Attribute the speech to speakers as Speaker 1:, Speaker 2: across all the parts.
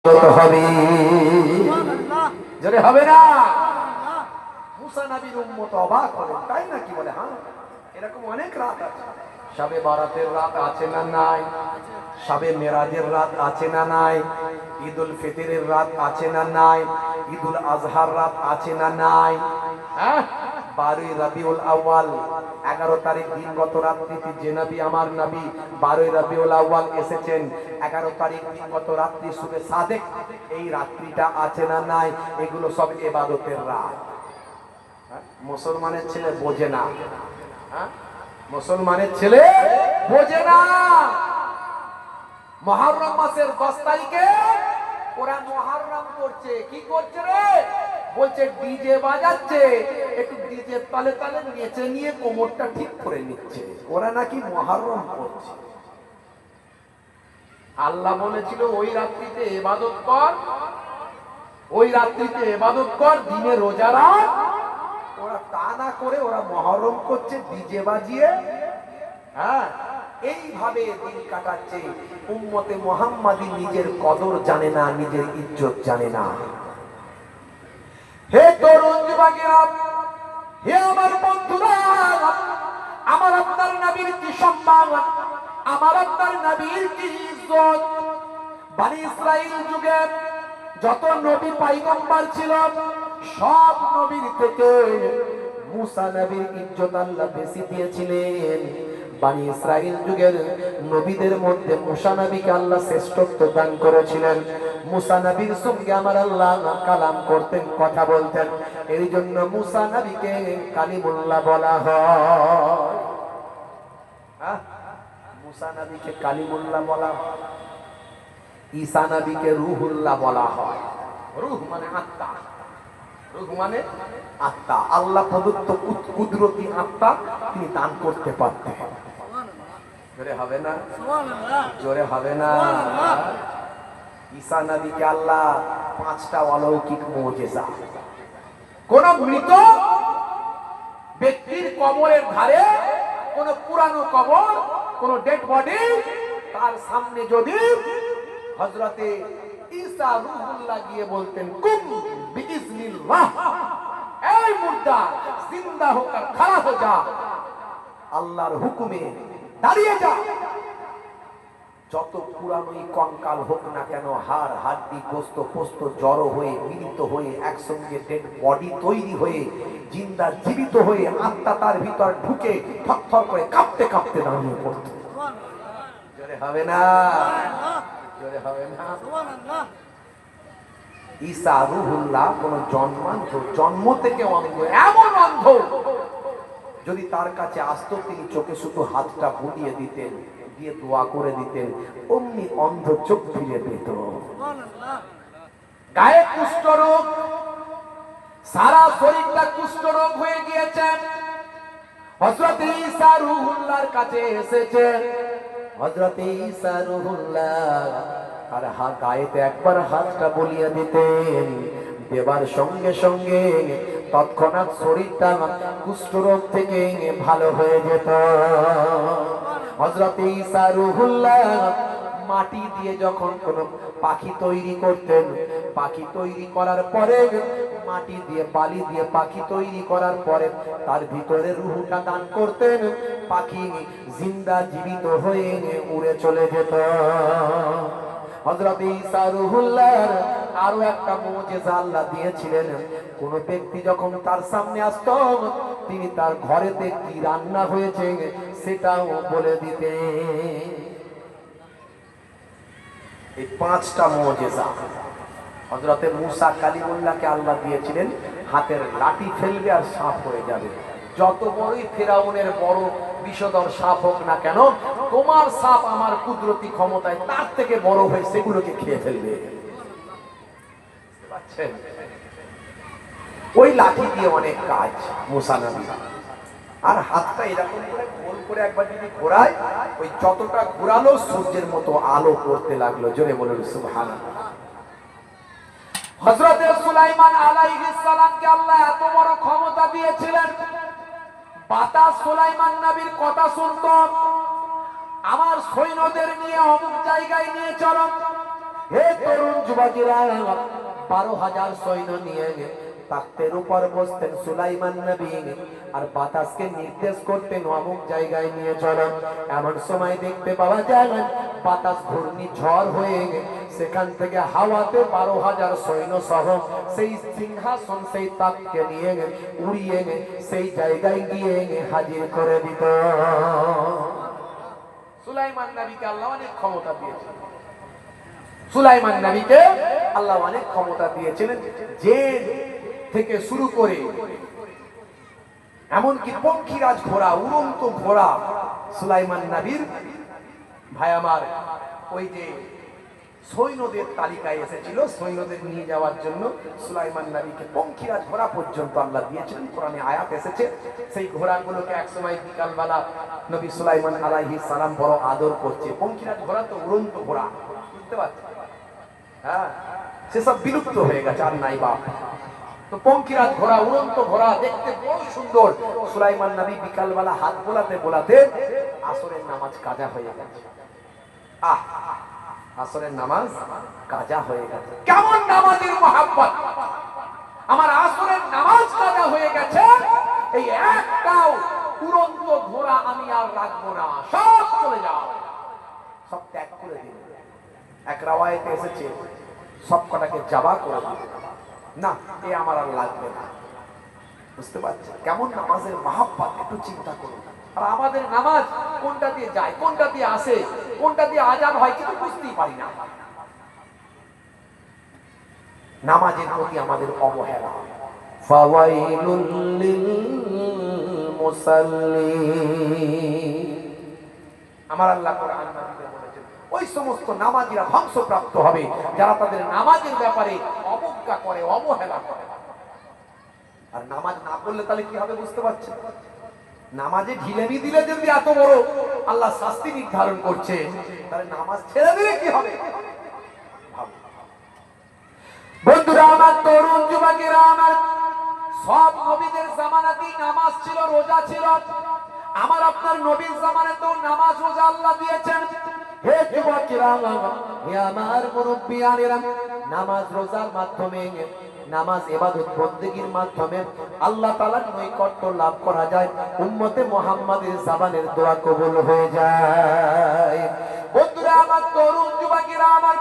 Speaker 1: হবে যদি হবে না মুসা নবীর উম্মত অবাক হলেন, তাই না? কি বলে, হ্যাঁ এরকম অনেক রাত আছে। শবে বারাতের রাত আছে না নাই? শবে মেরাজের রাত আছে না নাই? ঈদুল ফিতরের রাত আছে না নাই? ঈদুল আজহার রাত আছে না নাই? হ্যাঁ, 12ই রবিউল আউয়াল 11 তারিখ দিনগত রাত্রিতে যে নবী আমার নবী 12ই রবিউল আউয়াল এসেছেন, 11 তারিখ দিনগত রাত্রি সুবে সাদেক, এই রাত্রিটা আছে না নাই? এগুলো সব ইবাদতের রাত। মুসলমানের ছেলে বোঝে না, হ্যাঁ মুসলমানের ছেলে বোঝে না। মুহররম মাসের 10 তারিখে ওরা মুহররম করছে, কি করছে রে? বলছে ডিজে বাজাচ্ছে, একটু ডিজে তালে তালে নেচে নিয়ে কোমরটা ঠিক করে নিচ্ছে, ওরা নাকি মুহররম করছে। আল্লাহ বলেছিল ওই রাত্রিতে ইবাদত কর, ওই রাত্রিতে ইবাদত কর, দিনে রোজা রাখ। ওরা তা না করে ওরা মুহররম করছে ডিজে বাজিয়ে। হ্যাঁ, এইভাবে দিন কাটাচ্ছে। উম্মতে মুহাম্মাদি নিজের কদর জানে না, নিজের ইজ্জত জানে না। হে তরুণ যুবকেরা, হে আমার বন্ধুরা, আমার আপনার নবীর কি সম্মান, আমার আপনার নবীর কি ইজ্জত। বনি ইসরাইল যুগে যত নবী পয়গম্বর ছিল, সব নবীর থেকে মুসা নবীর ইজ্জত আল্লাহ বেশি দিয়েছিলেন। বনি ইসরাইল যুগের নবীদের মধ্যে মুসা নবীকে আল্লাহ শ্রেষ্ঠত্ব দান করেছিলেন। মুসা নবীর সঙ্গে আমার আল্লাহ কালাম করতেন, কথা বলতেন, এই জন্য মুসা নবীকে কালিমুল্লাহ বলা হয়। মুসা নবীকে কালিমুল্লাহ বলা হয়, ঈসা নবীকে রূহুল্লাহ বলা হয়। রূহ মানে আত্মা, রূহ মানে আত্মা, আল্লাহ প্রদত্ত কুদরতি আত্মা তিনি দান করতে পারতেন। জোরে হবে না? জোরে হবে না? ঈসা নবীকে আল্লাহ 5টা অলৌকিক মুজিজা, কোন মৃত ব্যক্তির কবরের ধারে, কোন পুরানো কবর, কোন ডেড বডি, তার সামনে যদি হযরতে ঈসা রূহুল্লাহ গিয়ে বলতেন কুম বিইজনিল্লাহ, এই মুর্দা জিন্দা হোকর খড়া হো যা, আল্লাহর হুকুমে দাঁড়িয়ে যা। যত পুরানোই কঙ্কাল হোক না কেন, হাড় হাড্ডি গোস্ত পোস্ত জড়ো হয়ে মিলিত হয়ে একসঙ্গে ডেড বডি তৈরি হয়ে জিন্দা জীবিত হয়ে আত্মা তার ভিতর ঢুকে থরথর করে কাঁপতে কাঁপতে দাঁড়িয়ে পড়ত। জোরে হবে না? জোরে হবে না? ঈসা রূহুল্লাহ কোন জন্মান্ধ, জন্ম থেকে অন্ধ, এমন অন্ধ যদি তার কাছে আসতো, তিনি চোখে শুধু হাতটা বুলিয়ে দিতেন, দিয়ে দোয়া করে দিতেন, অমনি অন্ধ চোখ ফিরে পেত। গায়ে কুষ্ঠ রোগ, সারা শরীরটা কুষ্ঠ রোগ হয়ে গিয়েছে, হযরত ঈসা রূহুল্লাহর কাছে এসেছে। হযরত ঈসা রূহুল্লাহ আর গায়েতে একবার হাতটা বুলিয়ে দিতেন, দেবার সঙ্গে সঙ্গে তৎক্ষণাৎ শরীরটা কুষ্ঠরোগ থেকে ভালো হয়ে যেত। হযরত ঈসা রূহুল্লাহ মাটি দিয়ে যখন কোন পাখি তৈরি করতেন, পাখি তৈরি করার পরে মাটি দিয়ে বালি দিয়ে পাখি তৈরি করার পরে তার ভিতরে রূহটা দান করতেন, পাখি জিন্দা জীবিত হয়ে উড়ে চলে যেত। হযরত ঈসা রূহুল্লাহর আরো একটা মুজিজা আল্লাহ দিয়েছিলেন, কোন ব্যক্তি যখন তার সামনে আসতো, তিনি তার ঘরেতে কি রান্না হয়েছে সেটাও বলে দিতেন। এই 5টা মুজিজা হযরতে মুসা কালিমুল্লাহকে আল্লাহ দিয়েছিলেন। হাতের লাঠি ফেলবে আর সাপ হয়ে যাবে। যত বড়ই ফেরাউনের বড় বিষধর সাপ হোক না কেন, তোমার সাপ আমার কুদরতি ক্ষমতায় তার থেকে বড় হয়ে সেগুলোকে খেয়ে ফেলবে। ওই লাঠি দিয়ে অনেক কাজ মুসা নবী। আর হাতটা এরকম করে গোল করে একবার যদি ঘোরায়, ওই যতটা ঘোরালো সূর্যের মতো আলো করতে লাগলো। জোরে বলুন সুবহানাল্লাহ। হযরতে সুলাইমান আলাইহিস সালামকে আল্লাহ এত বড় ক্ষমতা দিয়েছিলেন, বাতাস সুলাইমান নবীর কথা শুনতো, আমার সৈন্যদের নিয়ে অমুক জায়গায় নিয়ে চলো, হে তরুণ যুবকেরা, 12,000 সৈন্য নিয়ে তাখ্তের উপর বসতেন সুলাইমান নবী, আর বাতাসকে নির্দেশ করতেন অমুক জায়গায় নিয়ে চলো। এমন সময় দেখতে পাওয়া যায় বাতাস ঘূর্ণি ঝড় হয়ে সেখান থেকে হাওয়াতে 12,000 সৈন্য সহ সেই সিংহাসন, সেই তাককে নিয়ে উড়িয়ে সেই জায়গায় গিয়ে হাজির করে দিত। সুলাইমান নবীকে আল্লাহ অনেক ক্ষমতা দিয়েছেন। সুলাইমান নবীকে আল্লাহ অনেক ক্ষমতা দিয়েছিলেন, যে থেকে শুরু করে এমনকি পঙ্খিরাজ ঘোড়া, উড়ন্ত ঘোড়া সুলাইমান নবীর ভাই আমার ওই যে সৈন্যদের তালিকায় এসেছিল, সৈন্যদের নিয়ে যাওয়ার জন্য সুলাইমান নবীকে পঙ্খিরাজ ঘোড়া পর্যন্ত আল্লাহ দিয়েছিলেন। কোরআনে আয়াত এসেছে, সেই ঘোড়াগুলোকে একসময় বিকালবেলা নবী সুলাইমান আলাইহিস সালাম বড় আদর করছে। পঙ্খিরাজ ঘোড়া তো উড়ন্ত ঘোড়া, বুঝতে পারছেন? হ্যাঁ, সেসব বিলুপ্ত হয়ে গেছে, আর নাই বাপ। তো পঙ্খিরাজ ঘোড়া, উড়ন্ত ঘোড়া দেখতে বড় সুন্দর। সুলাইমান নবী বিকালবেলা হাত বোলাতে বোলাতে আসরের নামাজ কাজা হয়ে গেছে। আসরের নামাজ কাজা হয়ে গেছে। কেমন নামাজের মহাব্বত! আমার আসরের নামাজ কাজা হয়ে গেছে, এই একটাও উড়ন্ত ঘোড়া আমি আর রাখবো না, সব চলে যাও, সব ত্যাগ করে দিন। এক রাওয়ায়াতে এসেছে সব কটাকে জবা করে দিন, না এ আমার আর লাগবে না। বুঝতে পারছেন কেমন নামাজের মহাব্বত? একটু চিন্তা করুন। আর আমাদের নামাজ কোনটা দিয়ে যায়, কোনটা দিয়ে আসে, কোনটা দিয়ে আজান হয়, কিন্তু বুঝতেই পারি না। নামাজের প্রতি আমাদের অবহেলা। ফাওয়াইলুল লিল মুসাল্লিন, আমার আল্লাহ কোরআন মাজিদে বলেছেন ওই সমস্ত নামাজীরা ধ্বংসপ্রাপ্ত হবে যারা তাদের নামাজের ব্যাপারে অবজ্ঞা করে, অবহেলা করে। আর নামাজ না পড়লে তাহলে কি হবে বুঝতে পারছেন? নামাজে ঢিলেমি দিলে যদি এত বড় আল্লাহ শাস্তি নির্ধারণ করছে, তাহলে নামাজ ছেড়ে দিলে কি হবে? বন্ধুরা আমার, তরুণ যুবকেরা আমার, সব নবীদের জামানাতেই নামাজ ছিল, রোজা ছিল। আমার আপনার নবীর জামানাতেও নামাজ রোজা আল্লাহ দিয়েছেন। হে যুবকেরা, হে আমার মুরব্বিয়ানেরা, নামাজ রোজার মাধ্যমে, নামাজ ইবাদত বন্দেগীর মাধ্যমে আল্লাহ তাআলার নৈকট্য লাভ করা যায়। উম্মতে মুহাম্মাদের জাবানের দোয়া কবুল হয়ে যায়। বন্ধুরা আমার, তরুণ যুবকেরা আমার,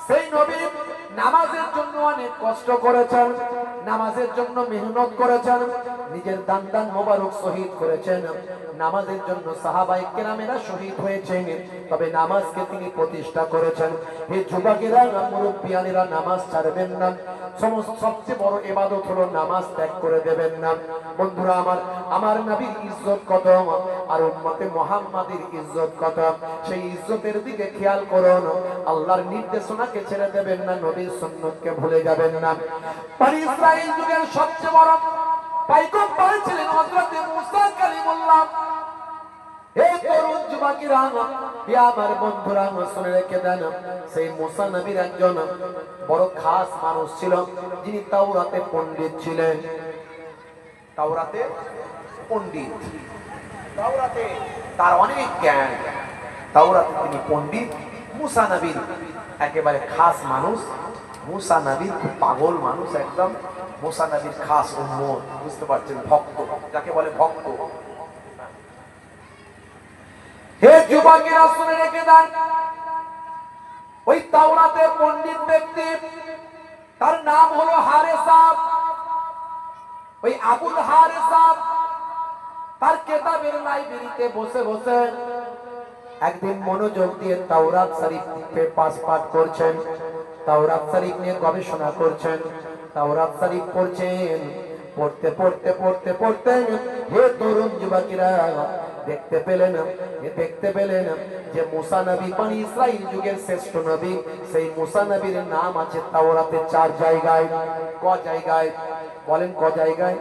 Speaker 1: সেই নবী নামাজের জন্য অনেক কষ্ট করেছেন, নামাজের জন্য মেহনত করেছেন, নিজের দান মোবারক শহীদ করেছেন। নামাজের জন্য সাহাবায়ে কেরামেরা শহীদ হয়েছেন, তবে নামাজকে তিনি প্রতিষ্ঠা করেছেন। হে যুবকেরা, মুরব্বিয়ানেরা, নামাজ ছাড়বেন না। সবচেয়ে বড় ইবাদত হলো নামাজ ত্যাগ করে দেবেন না। বন্ধুরা আমার, আমার নবীর ইজ্জত কত আর উম্মতে মুহাম্মাদের ইজ্জত কত, সেই ইজ্জতের দিকে খেয়াল করুন। আল্লাহর নির্দেশনাকে ছেড়ে দেবেন না, নবীর সুন্নতকে ভুলে যাবেন না। বনি ইসরাইল যুগের সবচেয়ে বড় পয়গম্বর ছিলেন হযরত মুসা কালিমুল্লাহ। হে তরুণ যুবকেরা, হে আমার বন্ধুরা, শুনে রেখে দেন, সেই মুসা নবীর একজন বড় খাস মানুষ ছিল, যিনি তাওরাতে পণ্ডিত ছিলেন। তাওরাতে পণ্ডিত, তাওরাতে তার অনেক জ্ঞান, তাওরাতে তিনি পণ্ডিত। মুসা নবীর একেবারে খাস মানুষ, মুসা নবীর খুব পাগল মানুষ, একদম মুসা নবীর খাস উম্মত, বুঝতে পারছেন, ভক্ত, যাকে বলে ভক্ত। হে যুবকেরা, শুনে রেখে দেন, ওই তাওরাতে পণ্ডিত ব্যক্তি, তার নাম হলো হারেসা। ওই আবুল হারেসা তার কিতাবের লাইব্রেরিতে বসে বসে একদিন মনোযোগ দিয়ে তাওরাত শরীফে পাঠ করছেন, তাওরাত শরীফ নিয়ে গবেষণা করছেন, তাওরাত শরীফ পড়ছেন। পড়তে পড়তে পড়তে পড়তে হে তরুণ যুবকেরা, দেখতে পেলেন যে মুসা নবী বনি ইসরাইল যুগের শ্রেষ্ঠ নবী, সেই মুসা নবীর নাম আছে তাওরাতে 4 জায়গায়। ক জায়গায় বলেন? ক জায়গায়?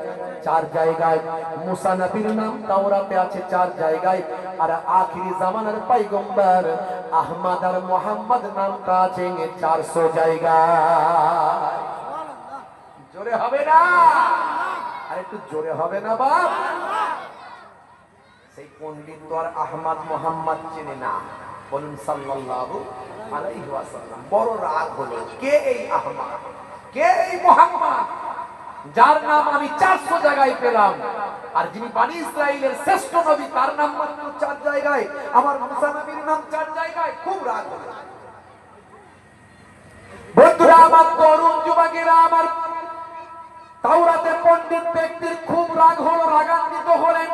Speaker 1: 4 জায়গায় মুসা নবীর নাম তাওরাতে আছে 4 জায়গায়। আর আখিরি জামানার পয়গম্বর আহমদ আর মুহাম্মদ নামটা আছে 400 জায়গায়। জোরে হবে না? আর একটু জোরে হবে না বাপ? সেই পণ্ডিত তো আর আহমদ মুহাম্মদ চেনে না, বলুন সাল্লাল্লাহু। আলাইহি ওয়াসাল্লাম বড় রাগ হলো, কে এই আহমদ, কে এই মুহাম্মদ যার নাম আমি 400 জায়গায় পেলাম, আর যিনি বনি ইসরাইলের শ্রেষ্ঠ নবী তার নাম মাত্র 4 জায়গায়, আমার মুসা নবীর নাম 4 জায়গায়। খুব রাগ হলো। বন্ধুরা আমার, তরুণ যুবকেরা আমার, তাওরাতের পণ্ডিত ব্যক্তির খুব রাগ হলো, রাগান্বিত হলেন।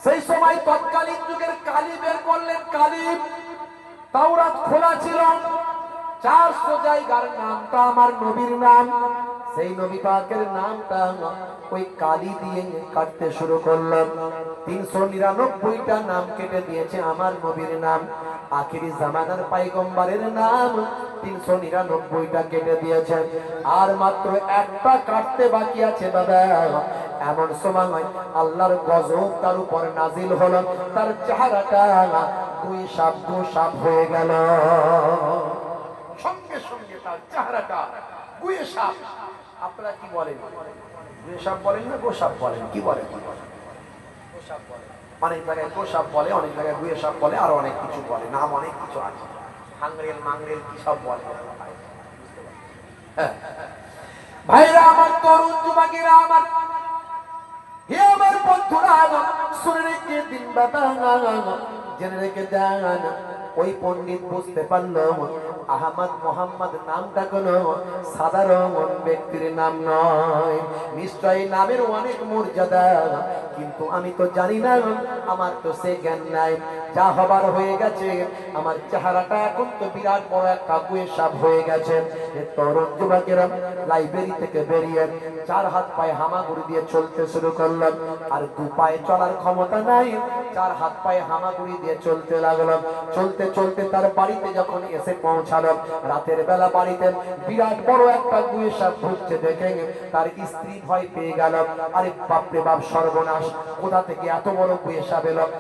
Speaker 1: সেই সময় তৎকালীন যুগের কালি বের করলেন। কালি, তাওরাত খোলা ছিল, 400 জায়গার নামটা আমার নবীর নাম, সেই নবী পাকের নামটা ওই কালি দিয়ে কাটতে শুরু করলাম। 399টা নাম কেটে দিয়েছে আমার নবীর নাম। আখিরি জামানার পয়গম্বরের নাম 399টা কেটে দিয়েছে, আর মাত্র একটা কাটতে বাকি আছে বাবা। এমন সময় আল্লাহর গজব তার উপর নাজিল হলো, তার চেহারাটা গুইসাপ হয়ে গেল। সঙ্গে সঙ্গে তার চেহারাটা গুইসাপ। আপনারা কি বলেন? গুইসাপ বলেন না গোসাপ বলেন? কি বলেন? গোসাপ বলেন। অনেক জায়গায় গোসাপ বলে, অনেক জায়গায় গুইসাপ বলে, আর অনেক কিছু বলে, নাম অনেক কিছু আছে, হাংরেল মাংরেল কি সব বলে। ভাইরা আমার, তরুণ যুবকেরা আমার, হে আমার বন্ধুরা, শুনে রেখে দিন বাবা, জেনে রেখে দেন। ওই পণ্ডিত বুঝতে পারলো আহমদ মোহাম্মদ নামটা কোনো সাধারণ ব্যক্তির নাম নয়, নিশ্চয়ই নামের অনেক মর্যাদা, কিন্তু আমি তো জানি না, আমার তো সে জ্ঞান নাই। যা হবার হয়ে গেছে, আমার চেহারাটা এখন তো বিরাট বড় একটা গুইসাপ হয়ে গেছে। তরুণ যুবকেরা লাইব্রেরি থেকে বেরিয়ে 4 হাত পায়ে হামাগুড়ি দিয়ে চলতে শুরু করলাম। আর 2 পায়ে চলার ক্ষমতা নাই, 4 হাত পায়ে হামাগুড়ি দিয়ে চলতে লাগলাম। চলতে চলতে তার বাড়িতে যখন এসে পৌঁছালাম, রাতের বেলা বাড়িতে বিরাট বড় একটা গুইসাপ ঢুকছে দেখে তার স্ত্রী ভয় পেয়ে গেল। আরে বাপরে বাপ, সর্বনাশ, কোথা থেকে এত বড় গুইসাপ এলো?